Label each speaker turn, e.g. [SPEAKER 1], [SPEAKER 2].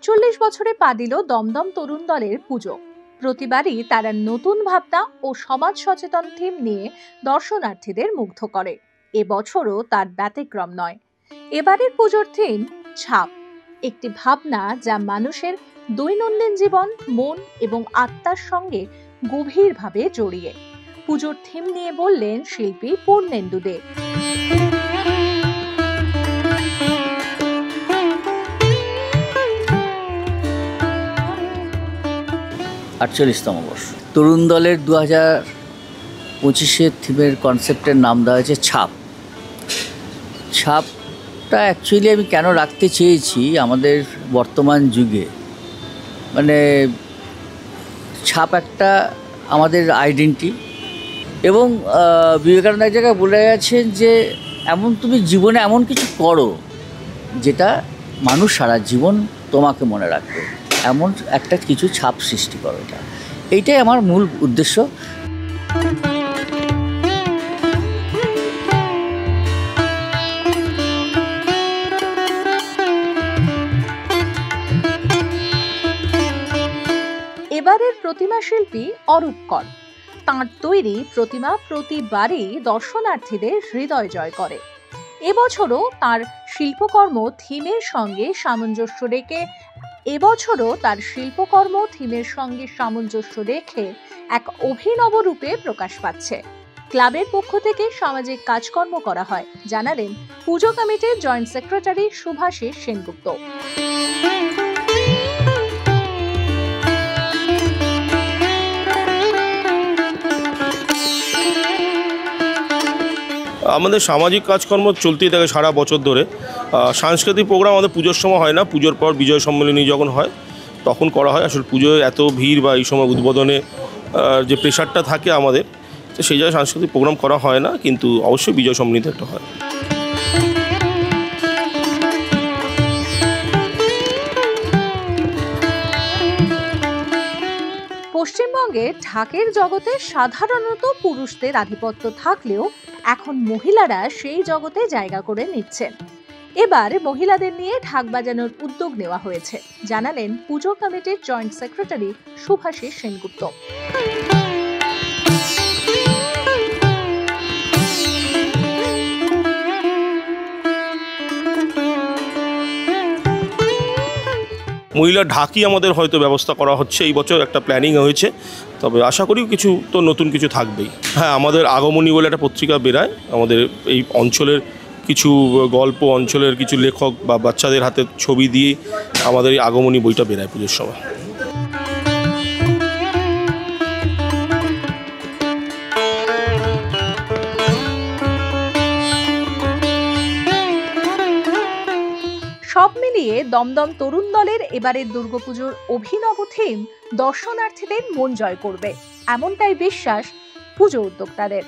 [SPEAKER 1] ৪৮ বছরে পা দিল দমদম তরুণ দলের পুজো। প্রতিবারই তারা নতুন ভাবনা ও সমাজ সচেতন থিম নিয়ে দর্শনার্থীদের মুগ্ধ করে। এবছরও তার ব্যতিক্রম নয়। এবারের পুজোর থিম ছাপ, একটি ভাবনা যা মানুষের দৈনন্দিন জীবন, মন এবং আত্মার সঙ্গে গভীরভাবে জড়িয়ে। পুজোর থিম নিয়ে বললেন শিল্পী পূর্ণেন্দু দে।
[SPEAKER 2] ৪৮তম বর্ষ তরুণ দলের 2025-এর থিমের কনসেপ্টের নাম দেওয়া হয়েছে ছাপ। ছাপটা অ্যাকচুয়ালি আমি কেন রাখতে চেয়েছি, আমাদের বর্তমান যুগে মানে ছাপ একটা আমাদের আইডেন্টিটি, এবং বিবেকানন্দ এক জায়গায় বলে গেছেন যে তুমি জীবনে এমন কিছু করো যেটা মানুষ সারা জীবন তোমাকে মনে রাখবে, এমন একটা কিছু ছাপ সৃষ্টি করো। এইটাই আমার মূল উদ্দেশ্য।
[SPEAKER 1] এবারের প্রতিমা শিল্পী অরূপ কর। তাঁর তৈরি প্রতিমা প্রতিবারই দর্শনার্থীদের হৃদয় জয় করে। এবছরও তার শিল্পকর্ম থিমের সঙ্গে সামঞ্জস্য রেখে এক অভিনব রূপে প্রকাশ পাচ্ছে। ক্লাবের পক্ষ থেকে সামাজিক কাজকর্ম করা হয়, জানালেন পুজো কমিটির জয়েন্ট সেক্রেটারি শুভাশিস সেনগুপ্ত।
[SPEAKER 3] আমাদের সামাজিক কাজকর্ম চলতেই থাকে সারা বছর ধরে। সাংস্কৃতিক প্রোগ্রাম আমাদের পুজোর সময় হয় না, পুজোর পর বিজয় সম্মেলনী যখন হয় তখন করা হয়। আসলে পুজোয় এত ভিড় বা এই সময় উদ্বোধনে যে প্রেশারটা থাকে আমাদের, তো সেই জায়গায় সাংস্কৃতিক প্রোগ্রাম করা হয় না, কিন্তু অবশ্যই বিজয় সম্মেলনীতে একটা হয়।
[SPEAKER 1] পশ্চিমবঙ্গে ঢাকের জগতে সাধারণত পুরুষদের আধিপত্য থাকলেও এখন মহিলারা সেই জগতে জায়গা করে নিচ্ছেন। এবার মহিলাদের নিয়ে ঢাক বাজানোর উদ্যোগ নেওয়া হয়েছে, জানালেন পুজো কমিটির জয়েন্ট সেক্রেটারি শুভাশিস সেনগুপ্ত।
[SPEAKER 3] মহিলা ঢাকি আমাদের হয়তো ব্যবস্থা করা হচ্ছে, এই বছর একটা প্ল্যানিং হয়েছে, তবে আশা করি কিছু তো নতুন কিছু থাকবেই। হ্যাঁ, আমাদের আগমনী বলে একটা পত্রিকা বেরায়, আমাদের এই অঞ্চলের কিছু গল্প, অঞ্চলের কিছু লেখক বা বাচ্চাদের হাতে ছবি দিয়ে আমাদের এই আগমনী বইটা বেরায় পুজোর সময়।
[SPEAKER 1] সব মিলিয়ে দমদম তরুণ দলের এবারের দুর্গাপুজোর অভিনব থিম দর্শনার্থীদের মন জয় করবে, এমনটাই বিশ্বাস পুজো উদ্যোক্তাদের।